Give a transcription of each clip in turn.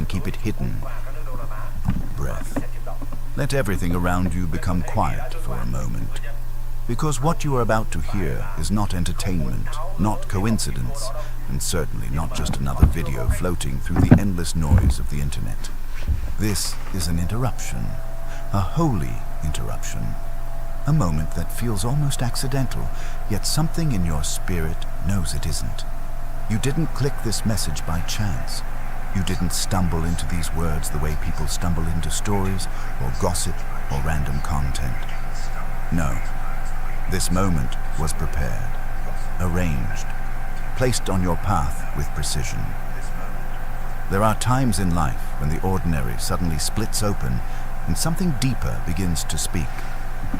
keep it hidden. Breath. Let everything around you become quiet for a moment. Because what you are about to hear is not entertainment, not coincidence, and certainly not just another video floating through the endless noise of the internet. This is an interruption, a holy interruption. A moment that feels almost accidental, yet something in your spirit knows it isn't. You didn't click this message by chance. You didn't stumble into these words the way people stumble into stories or gossip or random content. No. This moment was prepared, arranged, placed on your path with precision. There are times in life when the ordinary suddenly splits open and something deeper begins to speak.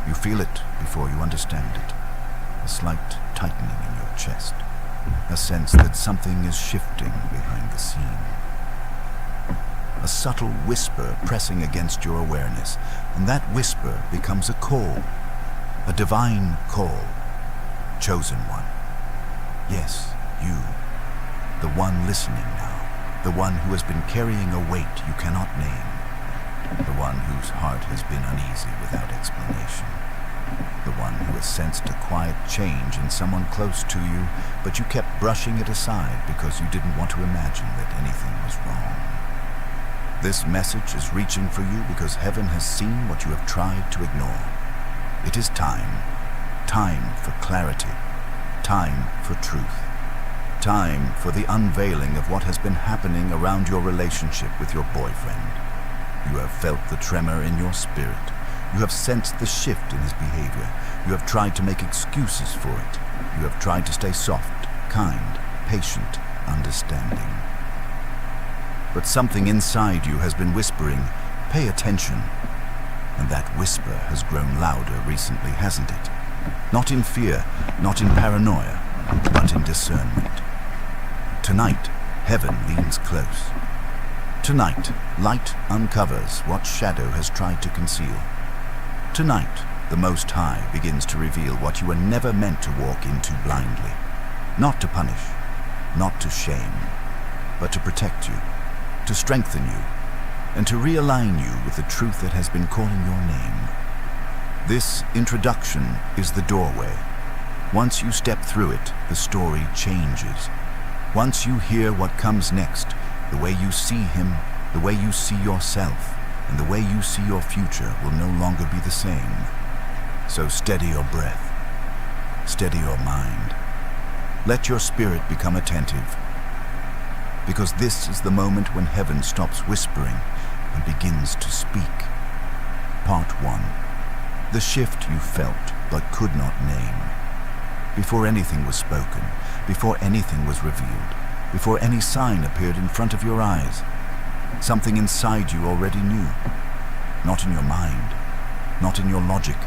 You feel it before you understand it. A slight tightening in your chest. A sense that something is shifting behind the scene. A subtle whisper pressing against your awareness, and that whisper becomes a call. A divine call. Chosen one. Yes, you. The one listening now. The one who has been carrying a weight you cannot name. The one whose heart has been uneasy without explanation. The one who has sensed a quiet change in someone close to you, but you kept brushing it aside because you didn't want to imagine that anything was wrong. This message is reaching for you because heaven has seen what you have tried to ignore. It is time. Time for clarity. Time for truth. Time for the unveiling of what has been happening around your relationship with your boyfriend. You have felt the tremor in your spirit. You have sensed the shift in his behavior. You have tried to make excuses for it. You have tried to stay soft, kind, patient, understanding. But something inside you has been whispering, "Pay attention." And that whisper has grown louder recently, hasn't it? Not in fear, not in paranoia, but in discernment. Tonight, heaven leans close. Tonight, light uncovers what shadow has tried to conceal. Tonight, the Most High begins to reveal what you were never meant to walk into blindly. Not to punish, not to shame, but to protect you, to strengthen you, and to realign you with the truth that has been calling your name. This introduction is the doorway. Once you step through it, the story changes. Once you hear what comes next, the way you see him, the way you see yourself, and the way you see your future will no longer be the same. So steady your breath. Steady your mind. Let your spirit become attentive. Because this is the moment when heaven stops whispering and begins to speak. Part 1. The shift you felt but could not name. Before anything was spoken, before anything was revealed, before any sign appeared in front of your eyes, something inside you already knew. Not in your mind, not in your logic,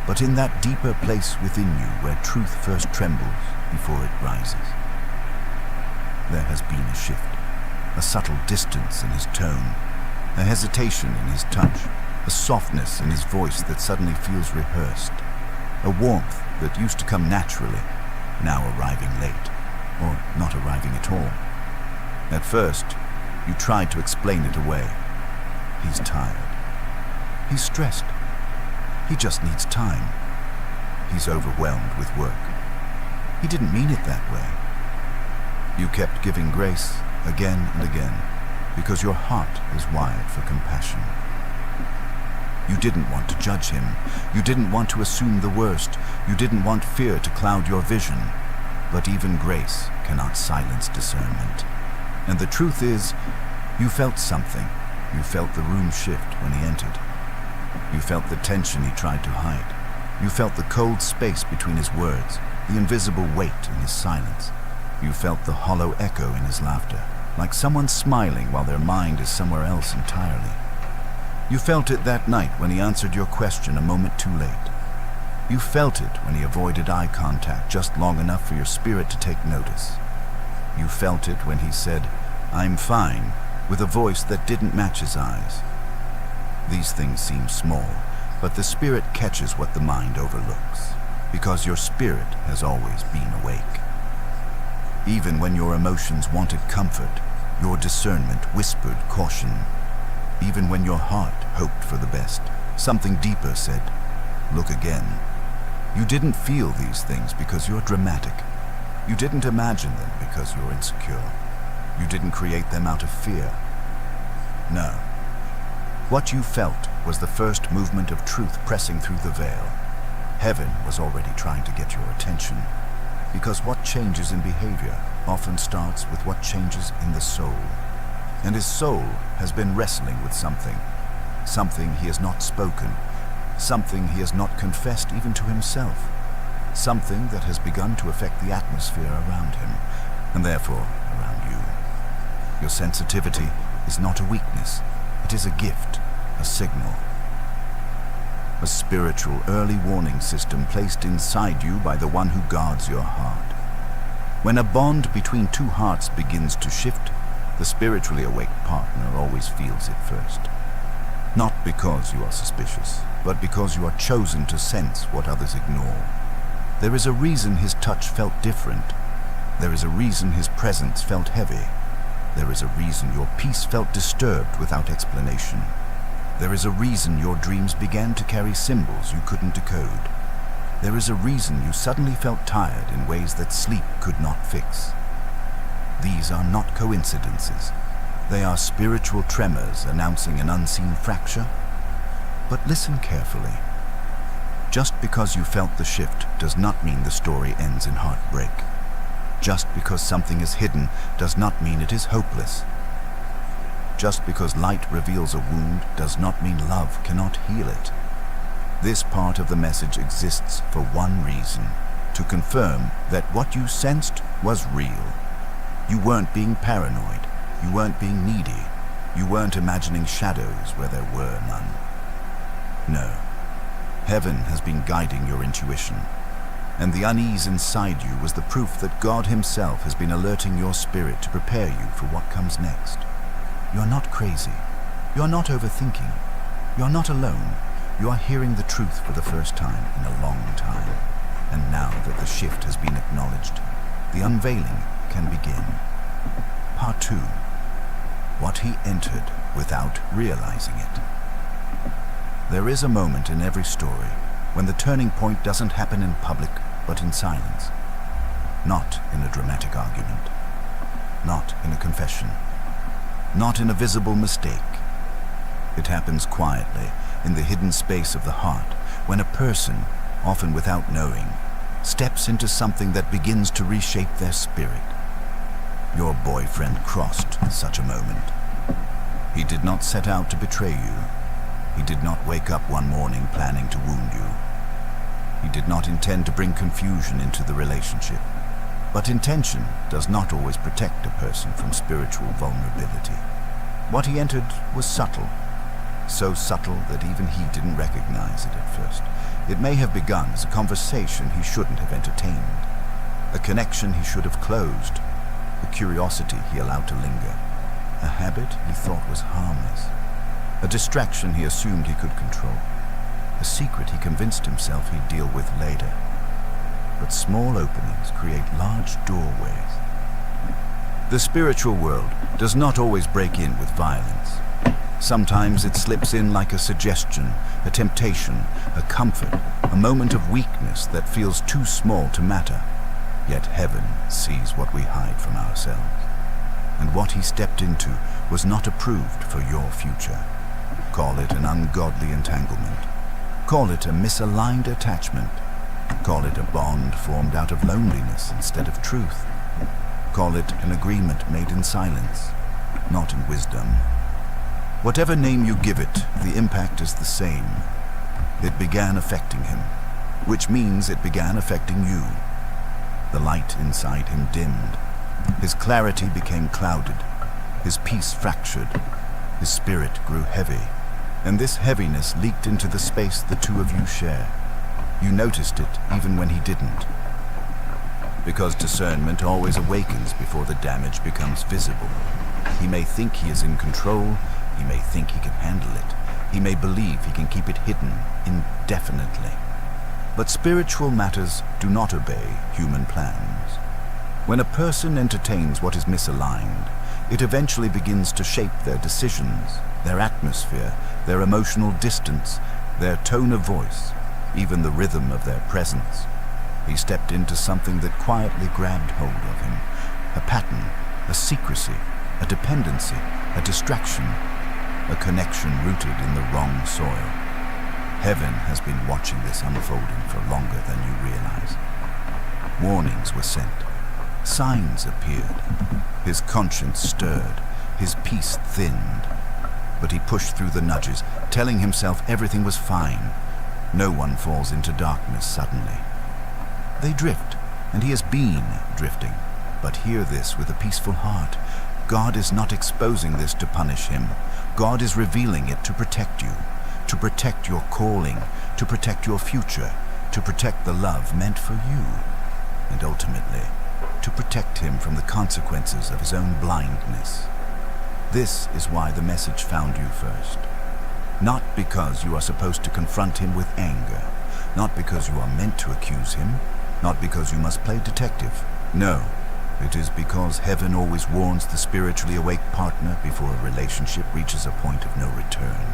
but in that deeper place within you where truth first trembles before it rises. There has been a shift, a subtle distance in his tone, a hesitation in his touch, a softness in his voice that suddenly feels rehearsed, a warmth that used to come naturally, now arriving late, or not arriving at all. At first, you tried to explain it away. He's tired. He's stressed. He just needs time. He's overwhelmed with work. He didn't mean it that way. You kept giving grace again and again because your heart is wired for compassion. You didn't want to judge him. You didn't want to assume the worst. You didn't want fear to cloud your vision. But even grace cannot silence discernment. And the truth is, you felt something. You felt the room shift when he entered. You felt the tension he tried to hide. You felt the cold space between his words, the invisible weight in his silence. You felt the hollow echo in his laughter, like someone smiling while their mind is somewhere else entirely. You felt it that night when he answered your question a moment too late. You felt it when he avoided eye contact just long enough for your spirit to take notice. You felt it when he said, "I'm fine," with a voice that didn't match his eyes. These things seem small, but the spirit catches what the mind overlooks, because your spirit has always been awake. Even when your emotions wanted comfort, Your discernment whispered caution. Even when your heart hoped for the best, something deeper said, "Look again." You didn't feel these things because you're dramatic. You didn't imagine them because you're insecure. You didn't create them out of fear. No. What you felt was the first movement of truth pressing through the veil. Heaven was already trying to get your attention, because what changes in behavior often starts with what changes in the soul. And his soul has been wrestling with something he has not spoken, something he has not confessed even to himself, something that has begun to affect the atmosphere around him, and therefore around you. Your sensitivity is not a weakness, it is a gift, a signal. A spiritual early warning system placed inside you by the one who guards your heart. When a bond between two hearts begins to shift, the spiritually awake partner always feels it first. Not because you are suspicious, but because you are chosen to sense what others ignore. There is a reason his touch felt different. There is a reason his presence felt heavy. There is a reason your peace felt disturbed without explanation. There is a reason your dreams began to carry symbols you couldn't decode. There is a reason you suddenly felt tired in ways that sleep could not fix. These are not coincidences. They are spiritual tremors announcing an unseen fracture. But listen carefully. Just because you felt the shift does not mean the story ends in heartbreak. Just because something is hidden does not mean it is hopeless. Just because light reveals a wound does not mean love cannot heal it. This part of the message exists for one reason: to confirm that what you sensed was real. You weren't being paranoid. You weren't being needy. You weren't imagining shadows where there were none. No. Heaven has been guiding your intuition, and the unease inside you was the proof that God himself has been alerting your spirit to prepare you for what comes next. You're not crazy. You're not overthinking. You're not alone. You are hearing the truth for the first time in a long time. And now that the shift has been acknowledged, the unveiling can begin. Part 2. What he entered without realizing it. There is a moment in every story when the turning point doesn't happen in public, but in silence. Not in a dramatic argument. Not in a confession. Not in a visible mistake. It happens quietly, in the hidden space of the heart, when a person, often without knowing, steps into something that begins to reshape their spirit. Your boyfriend crossed such a moment. He did not set out to betray you. He did not wake up one morning planning to wound you. He did not intend to bring confusion into the relationship. But intention does not always protect a person from spiritual vulnerability. What he entered was subtle. So subtle that even he didn't recognize it at first. It may have begun as a conversation he shouldn't have entertained, a connection he should have closed, a curiosity he allowed to linger, a habit he thought was harmless, a distraction he assumed he could control, a secret he convinced himself he'd deal with later. But small openings create large doorways. The spiritual world does not always break in with violence. Sometimes it slips in like a suggestion, a temptation, a comfort, a moment of weakness that feels too small to matter. Yet heaven sees what we hide from ourselves. And what he stepped into was not approved for your future. Call it an ungodly entanglement. Call it a misaligned attachment. Call it a bond formed out of loneliness instead of truth. Call it an agreement made in silence, not in wisdom. Whatever name you give it, the impact is the same. It began affecting him, which means it began affecting you. The light inside him dimmed. His clarity became clouded. His peace fractured. His spirit grew heavy. And this heaviness leaked into the space the two of you share. You noticed it even when he didn't. Because discernment always awakens before the damage becomes visible. He may think he is in control. He may think he can handle it. He may believe he can keep it hidden indefinitely. But spiritual matters do not obey human plans. When a person entertains what is misaligned, It eventually begins to shape their decisions, their atmosphere, their emotional distance, their tone of voice, even the rhythm of their presence. He stepped into something that quietly grabbed hold of him. A pattern, a secrecy, a dependency, a distraction, a connection rooted in the wrong soil. Heaven has been watching this unfolding for longer than you realize. Warnings were sent. Signs appeared. His conscience stirred. His peace thinned. But he pushed through the nudges, telling himself everything was fine. No one falls into darkness suddenly. They drift, and he has been drifting. But hear this with a peaceful heart. God is not exposing this to punish him. God is revealing it to protect you, to protect your calling, to protect your future, to protect the love meant for you, and ultimately, to protect him from the consequences of his own blindness. This is why the message found you first. Not because you are supposed to confront him with anger, not because you are meant to accuse him, not because you must play detective. No, it is because heaven always warns the spiritually awake partner before a relationship reaches a point of no return.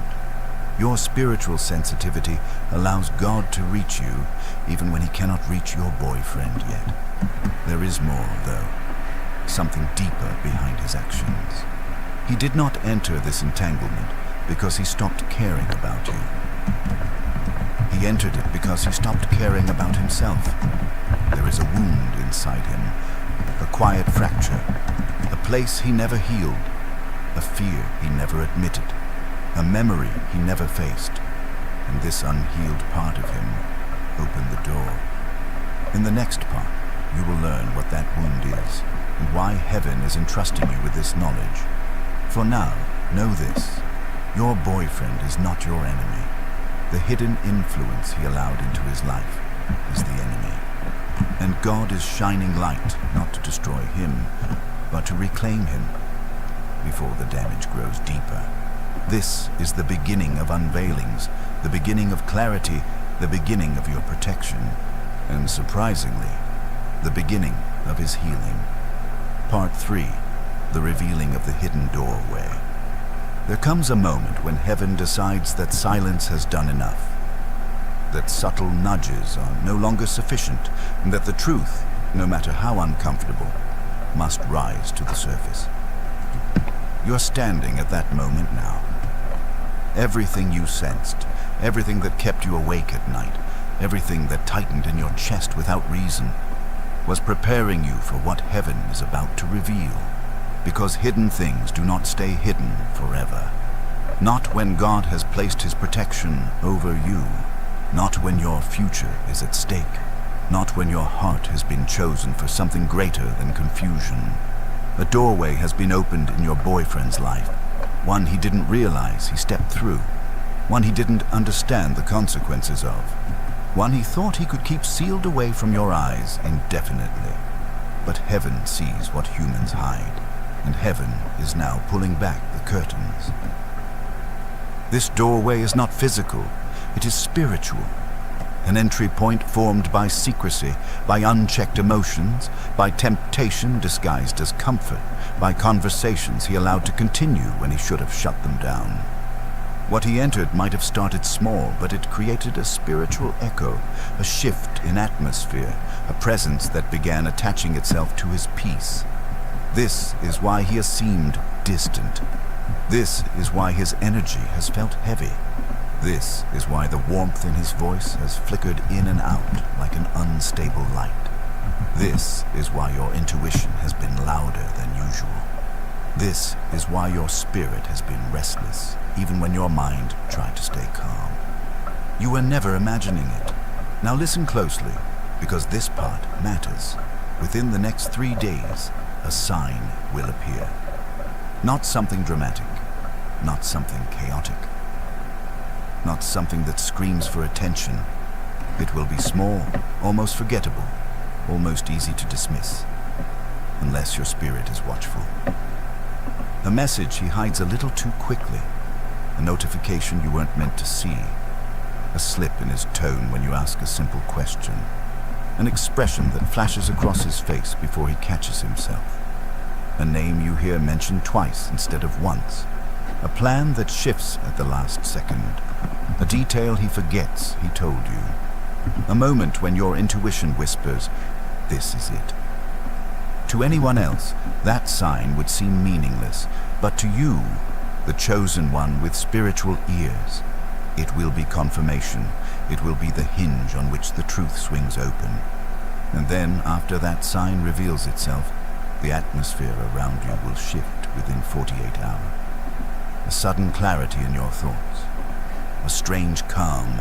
Your spiritual sensitivity allows God to reach you even when he cannot reach your boyfriend yet. There is more, though, something deeper behind his actions. He did not enter this entanglement because he stopped caring about you. He entered it because he stopped caring about himself. There is a wound inside him, a quiet fracture, a place he never healed, a fear he never admitted, a memory he never faced, and this unhealed part of him opened the door. In the next part, you will learn what that wound is and why heaven is entrusting you with this knowledge. For now, know this: your boyfriend is not your enemy. The hidden influence he allowed into his life is the enemy. And God is shining light not to destroy him, but to reclaim him before the damage grows deeper. This is the beginning of unveilings, the beginning of clarity, the beginning of your protection, and surprisingly, the beginning of his healing. Part 3, the revealing of the hidden doorway. There comes a moment when heaven decides that silence has done enough, that subtle nudges are no longer sufficient, and that the truth, no matter how uncomfortable, must rise to the surface. You're standing at that moment now. Everything you sensed, everything that kept you awake at night, everything that tightened in your chest without reason, was preparing you for what heaven is about to reveal. Because hidden things do not stay hidden forever. Not when God has placed his protection over you. Not when your future is at stake. Not when your heart has been chosen for something greater than confusion. A doorway has been opened in your boyfriend's life. One he didn't realize he stepped through. One he didn't understand the consequences of. One he thought he could keep sealed away from your eyes indefinitely. But heaven sees what humans hide, and heaven is now pulling back the curtains. This doorway is not physical, it is spiritual. An entry point formed by secrecy, by unchecked emotions, by temptation disguised as comfort, by conversations he allowed to continue when he should have shut them down. What he entered might have started small, but it created a spiritual echo, a shift in atmosphere, a presence that began attaching itself to his peace. This is why he has seemed distant. This is why his energy has felt heavy. This is why the warmth in his voice has flickered in and out like an unstable light. This is why your intuition has been louder than usual. This is why your spirit has been restless, even when your mind tried to stay calm. You were never imagining it. Now listen closely, because this part matters. Within the next 3 days, a sign will appear. Not something dramatic, not something chaotic, not something that screams for attention. It will be small, almost forgettable, almost easy to dismiss, unless your spirit is watchful. A message he hides a little too quickly, a notification you weren't meant to see, a slip in his tone when you ask a simple question, an expression that flashes across his face before he catches himself. a name you hear mentioned twice instead of once, a plan that shifts at the last second, a detail he forgets he told you, a moment when your intuition whispers, "This is it." To anyone else, that sign would seem meaningless, but to you, the chosen one with spiritual ears, it will be confirmation. It will be the hinge on which the truth swings open. And then, after that sign reveals itself, the atmosphere around you will shift within 48 hours. A sudden clarity in your thoughts, a strange calm,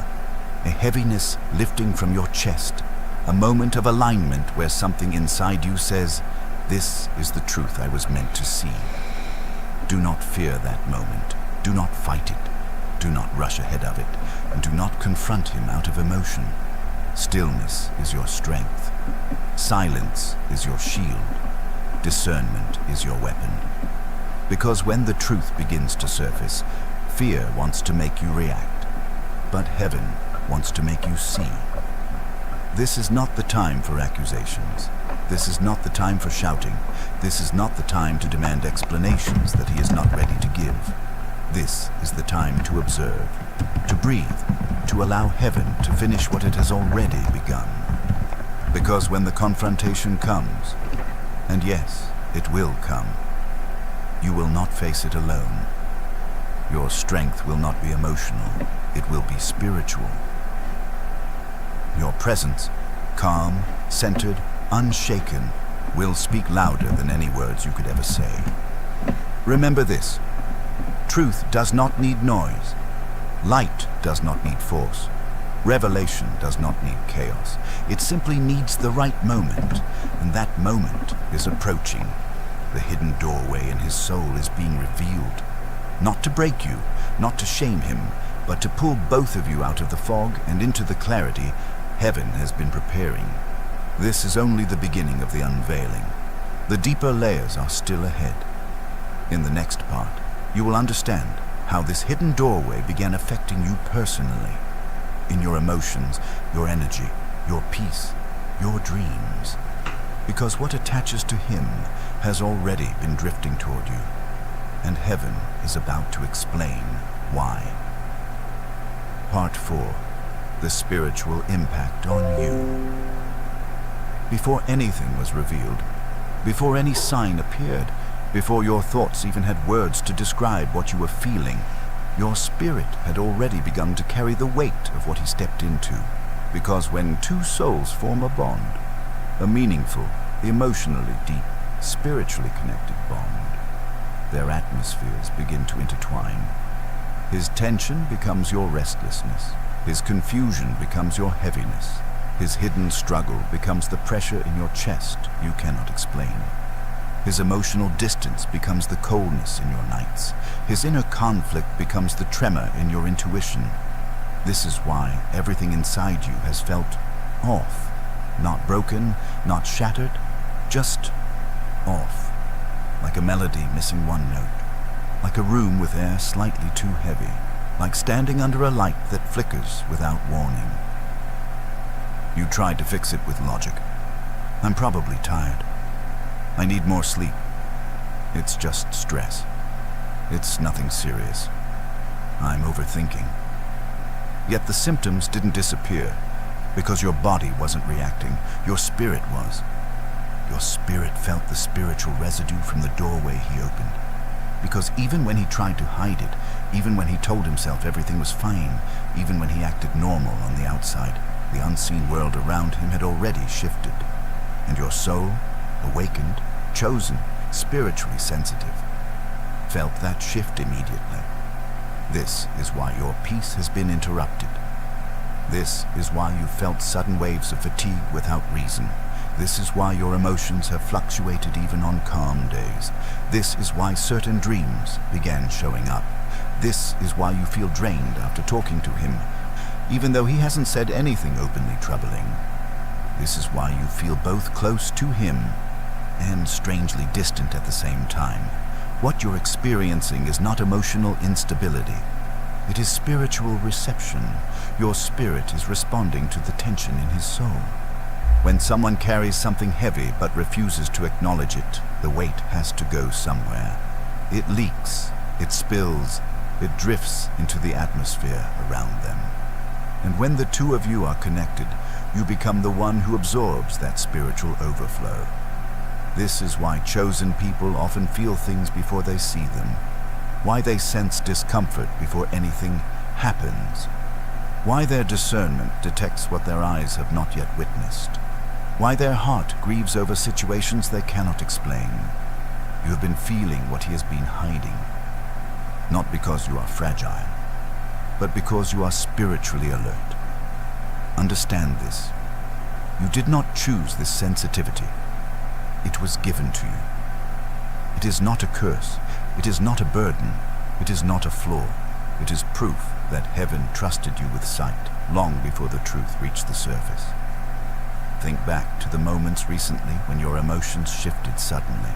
a heaviness lifting from your chest, a moment of alignment where something inside you says, "This is the truth I was meant to see." Do not fear that moment. Do not fight it. Do not rush ahead of it, and do not confront him out of emotion. Stillness is your strength. Silence is your shield. Discernment is your weapon. Because when the truth begins to surface, fear wants to make you react, but heaven wants to make you see. This is not the time for accusations. This is not the time for shouting. This is not the time to demand explanations that he is not ready to give. This is the time to observe, to breathe, to allow heaven to finish what it has already begun. Because when the confrontation comes, and yes, it will come, you will not face it alone. Your strength will not be emotional, it will be spiritual. Your presence, calm, centered, unshaken, will speak louder than any words you could ever say. Remember this: truth does not need noise. Light does not need force. Revelation does not need chaos. It simply needs the right moment, and that moment is approaching. The hidden doorway in his soul is being revealed. Not to break you, not to shame him, but to pull both of you out of the fog and into the clarity heaven has been preparing. This is only the beginning of the unveiling. The deeper layers are still ahead. In the next part, you will understand how this hidden doorway began affecting you personally, in your emotions, your energy, your peace, your dreams. Because what attaches to him has already been drifting toward you, and heaven is about to explain why. Part 4. The spiritual impact on you. Before anything was revealed, before any sign appeared, before your thoughts even had words to describe what you were feeling, your spirit had already begun to carry the weight of what he stepped into. Because when two souls form a bond, a meaningful, emotionally deep, spiritually connected bond, their atmospheres begin to intertwine. His tension becomes your restlessness. His confusion becomes your heaviness. His hidden struggle becomes the pressure in your chest you cannot explain. His emotional distance becomes the coldness in your nights. His inner conflict becomes the tremor in your intuition. This is why everything inside you has felt off. Not broken, not shattered, just off. Like a melody missing one note. Like a room with air slightly too heavy. Like standing under a light that flickers without warning. You tried to fix it with logic. I'm probably tired. I need more sleep. It's just stress. It's nothing serious. I'm overthinking. Yet the symptoms didn't disappear because your body wasn't reacting. Your spirit was. Your spirit felt the spiritual residue from the doorway he opened. Because even when he tried to hide it, even when he told himself everything was fine, even when he acted normal on the outside, the unseen world around him had already shifted. And your soul, awakened, chosen, spiritually sensitive, felt that shift immediately. This is why your peace has been interrupted. This is why you felt sudden waves of fatigue without reason. This is why your emotions have fluctuated even on calm days. This is why certain dreams began showing up. This is why you feel drained after talking to him, even though he hasn't said anything openly troubling. This is why you feel both close to him and strangely distant at the same time. What you're experiencing is not emotional instability. It is spiritual reception. Your spirit is responding to the tension in his soul. When someone carries something heavy but refuses to acknowledge it, The weight has to go somewhere. It leaks, it spills, it drifts into the atmosphere around them. And when the two of you are connected, you become the one who absorbs that spiritual overflow. This is why chosen people often feel things before they see them, why they sense discomfort before anything happens, why their discernment detects what their eyes have not yet witnessed, why their heart grieves over situations they cannot explain. You have been feeling what he has been hiding, not because you are fragile, but because you are spiritually alert. Understand this. You did not choose this sensitivity. It was given to you. It is not a curse. It is not a burden. It is not a flaw. It is proof that heaven trusted you with sight long before the truth reached the surface. Think back to the moments recently when your emotions shifted suddenly.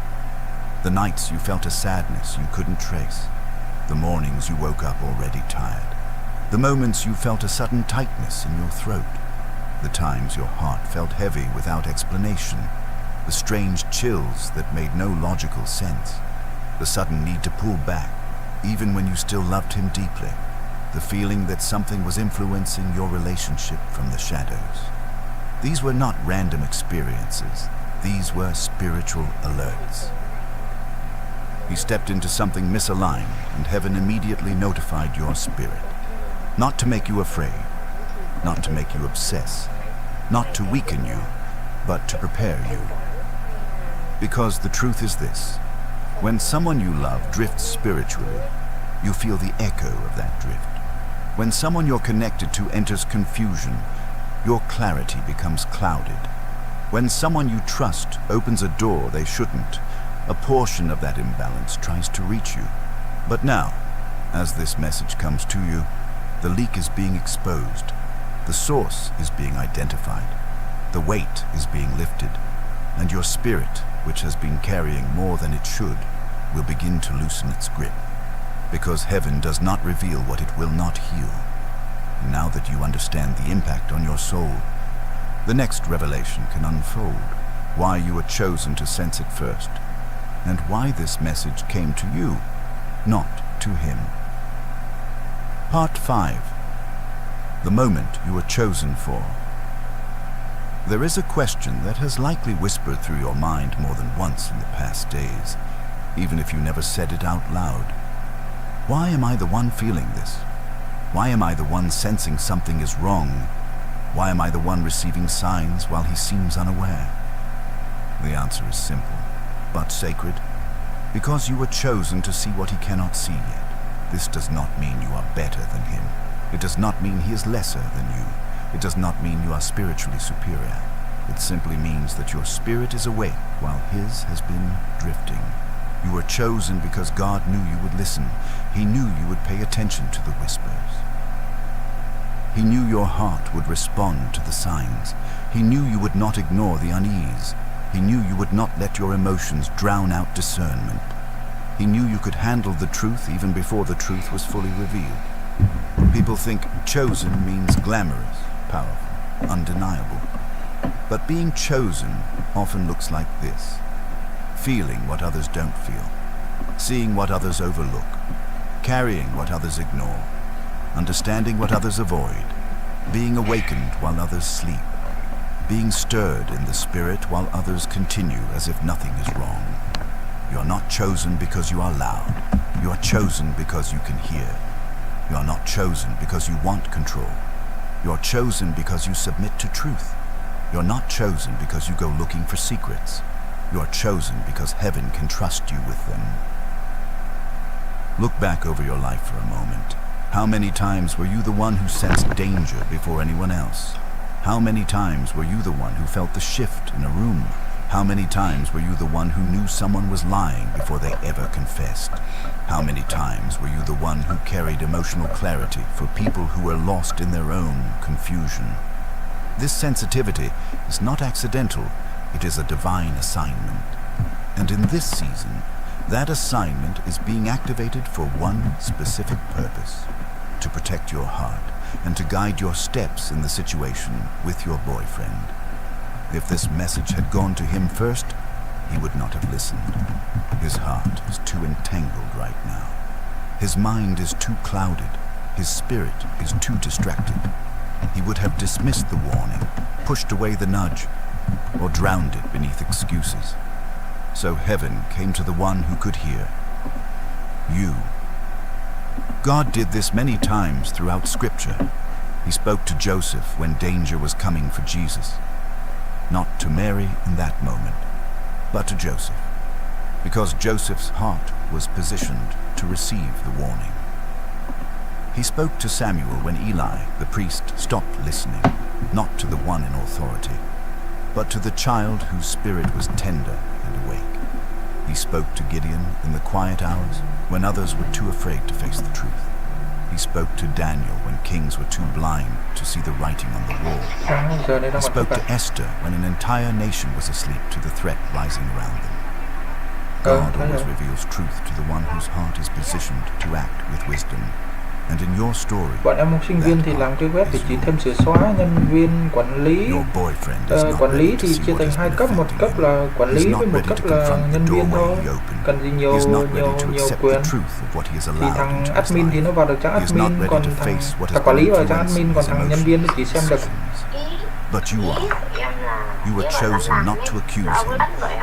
The nights you felt a sadness you couldn't trace. The mornings you woke up already tired. The moments you felt a sudden tightness in your throat. The times your heart felt heavy without explanation. The strange chills that made no logical sense. The sudden need to pull back, even when you still loved him deeply. The feeling that something was influencing your relationship from the shadows. These were not random experiences. These were spiritual alerts. You stepped into something misaligned, and heaven immediately notified your spirit. Not to make you afraid, not to make you obsess, not to weaken you, but to prepare you. Because the truth is this: when someone you love drifts spiritually, you feel the echo of that drift. When someone you're connected to enters confusion, your clarity becomes clouded. When someone you trust opens a door they shouldn't, a portion of that imbalance tries to reach you. But now, as this message comes to you, the leak is being exposed. The source is being identified. The weight is being lifted. And your spirit, which has been carrying more than it should, will begin to loosen its grip. Because heaven does not reveal what it will not heal. And now that you understand the impact on your soul, the next revelation can unfold. Why you were chosen to sense it first, and why this message came to you, not to him. Part 5. The moment you were chosen for. There is a question that has likely whispered through your mind more than once in the past days, even if you never said it out loud. Why am I the one feeling this? Why am I the one sensing something is wrong? Why am I the one receiving signs while he seems unaware? The answer is simple, but sacred. Because you were chosen to see what he cannot see yet. This does not mean you are better than him. It does not mean he is lesser than you. It does not mean you are spiritually superior. It simply means that your spirit is awake while his has been drifting. You were chosen because God knew you would listen. He knew you would pay attention to the whispers. He knew your heart would respond to the signs. He knew you would not ignore the unease. He knew you would not let your emotions drown out discernment. He knew you could handle the truth even before the truth was fully revealed. People think chosen means glamorous, powerful, undeniable. But being chosen often looks like this: feeling what others don't feel, seeing what others overlook, carrying what others ignore, understanding what others avoid, being awakened while others sleep, being stirred in the spirit while others continue as if nothing is wrong. You are not chosen because you are loud. You are chosen because you can hear. You are not chosen because you want control. You are chosen because you submit to truth. You are not chosen because you go looking for secrets. You are chosen because heaven can trust you with them. Look back over your life for a moment. How many times were you the one who sensed danger before anyone else? How many times were you the one who felt the shift in a room? How many times were you the one who knew someone was lying before they ever confessed? How many times were you the one who carried emotional clarity for people who were lost in their own confusion? This sensitivity is not accidental. It is a divine assignment. And in this season, that assignment is being activated for one specific purpose: to protect your heart and to guide your steps in the situation with your boyfriend. If this message had gone to him first, he would not have listened. His heart is too entangled right now. His mind is too clouded. His spirit is too distracted. He would have dismissed the warning, pushed away the nudge, or drowned it beneath excuses. So heaven came to the one who could hear. You. God did this many times throughout Scripture. He spoke to Joseph when danger was coming for Jesus. Not to Mary in that moment, but to Joseph, because Joseph's heart was positioned to receive the warning. He spoke to Samuel when Eli, the priest, stopped listening, not to the one in authority, but to the child whose spirit was tender and awake. He spoke to Gideon in the quiet hours when others were too afraid to face the truth. He spoke to Daniel when kings were too blind to see the writing on the wall. He spoke to Esther when an entire nation was asleep to the threat rising around them. God always reveals truth to the one whose heart is positioned to act with wisdom. And in your story, bọn em học sinh viên thì làm cái web thì chỉ thêm sửa xóa, nhân viên quản lý. Quản lý thì chia thành hai cấp, một cấp là quản lý với một cấp là nhân viên thôi. Cần gì nhiều quyền. Thì thằng admin thì nó vào được trang admin, còn thằng quản lý vào trang admin, còn thằng nhân viên thì chỉ xem được. But you are. You were chosen not to accuse him,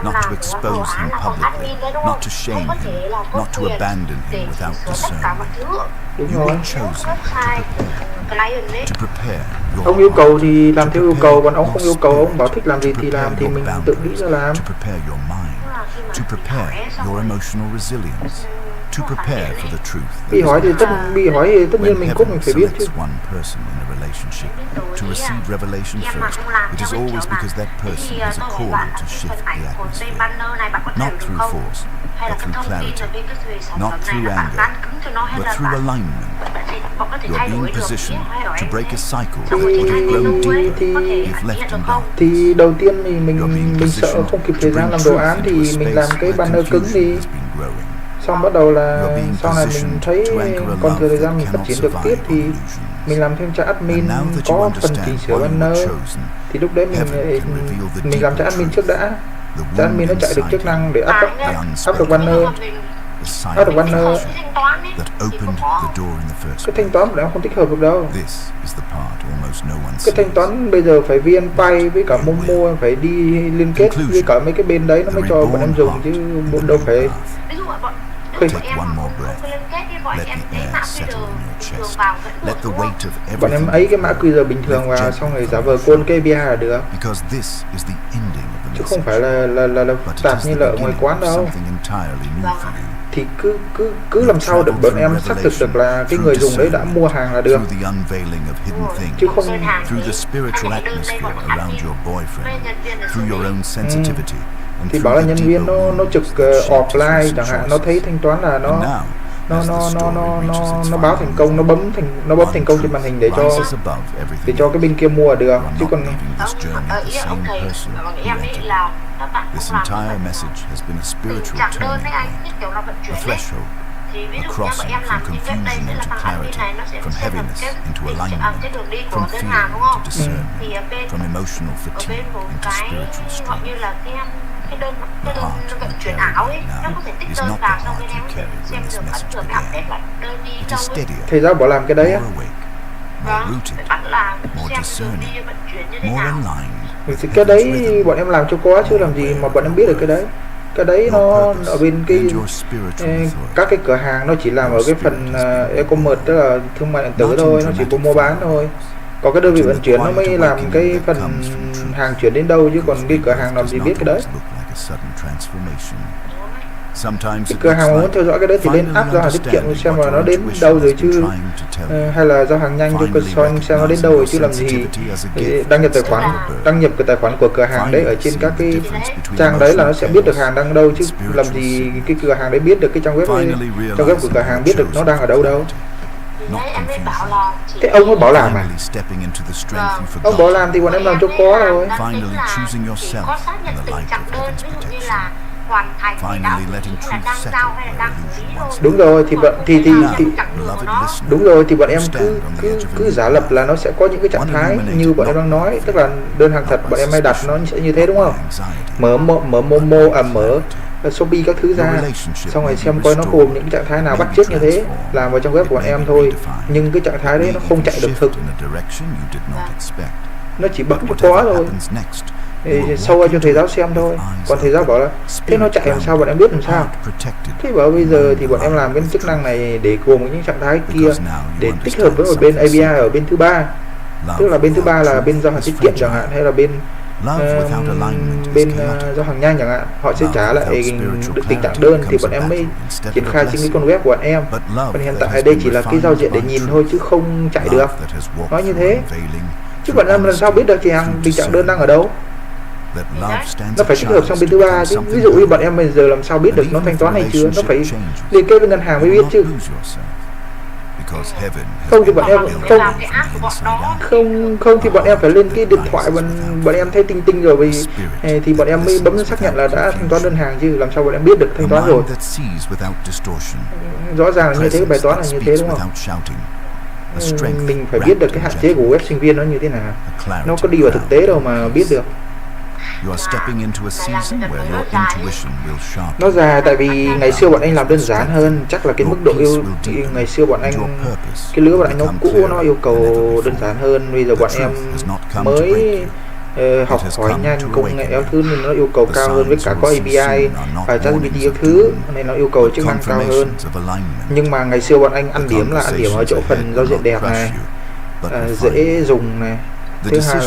not to expose him publicly, not to shame him, not to abandon him without discernment. You were chosen to prepare your ông yêu cầu thì làm theo yêu cầu, còn ông không yêu cầu, ông bảo thích làm gì thì làm, thì mình tự nghĩ ra làm. To prepare your mind, to prepare your emotional resilience, to prepare for the truth. Bị hỏi thì tất nhiên mình cũng phải biết chứ. One person in a relationship to receive revelation first, it is always because that person has a calling to shift the atmosphere, not through force, but through clarity, not through anger, but through alignment. You are being positioned to break a cycle that would have grown deeper if left in doubt. Thì đầu tiên thì mình sợ không kịp thời gian làm đồ án thì mình làm cái banner cứng đi. Xong bắt đầu là sau này mình thấy còn thời gian mình phát triển được tiếp thì mình làm thêm cho admin có phần chỉnh sửa banner, thì lúc đấy mình làm cho admin trước đã. Cho admin nó chạy được chức năng để up được banner. Cái thanh toán của em không tích hợp được đâu. Cái thanh toán bây giờ phải VNPay với cả Momo, phải đi liên kết với cả mấy cái bên đấy nó mới cho bọn em dùng, chứ đâu phải. Take one more breath. Let the air settle in your chest. Let the weight of everything. Bọn em ấy cái mã QR bình thường và xong rồi giả vờ côn KPI là được. Because this is the ending of the chứ không phải là tạp như là ở ngoài quán đâu. Thì cứ làm sao được bọn em xác thực được là cái người dùng đấy đã mua hàng là được. Chứ không thì bảo là nhân viên nó trực offline chẳng hạn, nó thấy thanh toán là nó báo thành công, nó bấm thành công trên màn hình để cho cái bên kia mua được, chứ còn This entire message has been a spiritual turning point, a threshold, a crossing from confusion into clarity, from heaviness into alignment, from fear to discernment, from emotional fatigue into spiritual strength. The heart you carry right now is not the heart you carried when this message began. It is steadier, thầy giáo bảo làm cái đấy á, more awake, more rooted, more discerning, more aligned. Thì cái đấy bọn em làm cho có chứ làm gì mà bọn em biết được cái đấy. Cái đấy nó ở bên các cái cửa hàng, nó chỉ làm ở cái phần e-commerce, tức là thương mại điện tử thôi, nó chỉ mua bán thôi. Còn cái đơn vị vận chuyển nó mới làm cái phần hàng chuyển đến đâu, chứ còn cái cửa hàng làm gì biết cái đấy. Cái cửa hàng muốn theo dõi cái đấy thì lên app giao hàng tiết kiệm xem mà nó đến đâu rồi chứ, hay là giao hàng nhanh cho cửa xoanh xem nó đến đâu rồi chứ làm gì. Đăng nhập cái tài khoản của cửa hàng đấy ở trên các cái trang đấy là nó sẽ biết được hàng đang ở đâu, chứ làm gì cái cửa hàng đấy biết được cái trang web của cửa hàng biết được nó đang ở đâu đâu. Thế ông ấy bảo làm à? Ông bảo làm thì bọn em làm cho có rồi. hoàn thành thì đã Finally letting xử lý hay là truth đang giao settle hay là where đang xử lý illusion thôi. once Đúng rồi, thì prevailed. bọn Beloved đúng rồi thì bọn em listener, cứ giả lập là nó sẽ có những cái trạng thái như bọn em đang nói, tức là đơn hàng thật bọn em hay đặt nó sẽ như thế đúng không? Mở mở Shopee các thứ ra, xong rồi xem coi nó gồm những trạng thái nào bắt chước như thế, làm vào trong web của bọn em thôi. Nhưng cái trạng thái đấy nó không chạy được thực, nó chỉ bật một có thôi. Show cho thầy giáo xem thôi. Còn thầy giáo bảo là thế nó chạy làm sao bọn em biết làm sao? Thế bảo bây giờ thì bọn em làm cái chức năng này để gồm những trạng thái kia để tích hợp với một bên API ở bên thứ ba. Tức là bên thứ ba là bên giao hàng tiết kiệm chẳng hạn, hay là bên giao hàng nhanh chẳng hạn, họ sẽ trả lại được tình trạng đơn thì bọn em mới triển khai trên cái con web của bọn em. Còn hiện tại đây chỉ là cái giao diện để nhìn thôi chứ không chạy được. Nói như thế chứ bọn em làm sao biết được tình trạng đơn đang ở đâu? Nó phải tích hợp sang bên thứ ba chứ. Ví dụ như bọn em bây giờ làm sao biết được nó thanh toán hay chưa? Nó phải liên kết với ngân hàng mới biết chứ. Không thì bọn em không thì bọn em phải lên cái điện thoại bọn em thấy tinh tinh rồi thì bọn em mới bấm xác nhận là đã thanh toán đơn hàng chứ, làm sao bọn em biết được thanh toán rồi? Rõ ràng là như thế, bài toán là như thế đúng không? Mình phải biết được cái hạn chế của web sinh viên nó như thế nào, nó có đi vào thực tế đâu mà biết được. Nó dài tại vì ngày xưa bọn anh làm đơn giản hơn, chắc là cái mức độ ngày xưa bọn anh cái lứa bọn anh nó cũ nó yêu cầu đơn giản hơn, bây giờ bọn em mới học hỏi nhanh công nghệ các thứ nên nó yêu cầu cao hơn, với cả có API và ChatGPT các thứ nên nó yêu cầu chức năng cao hơn. Nhưng mà ngày xưa bọn anh ăn điểm là ăn điểm ở chỗ phần giao diện đẹp này, dễ dùng này, thứ hai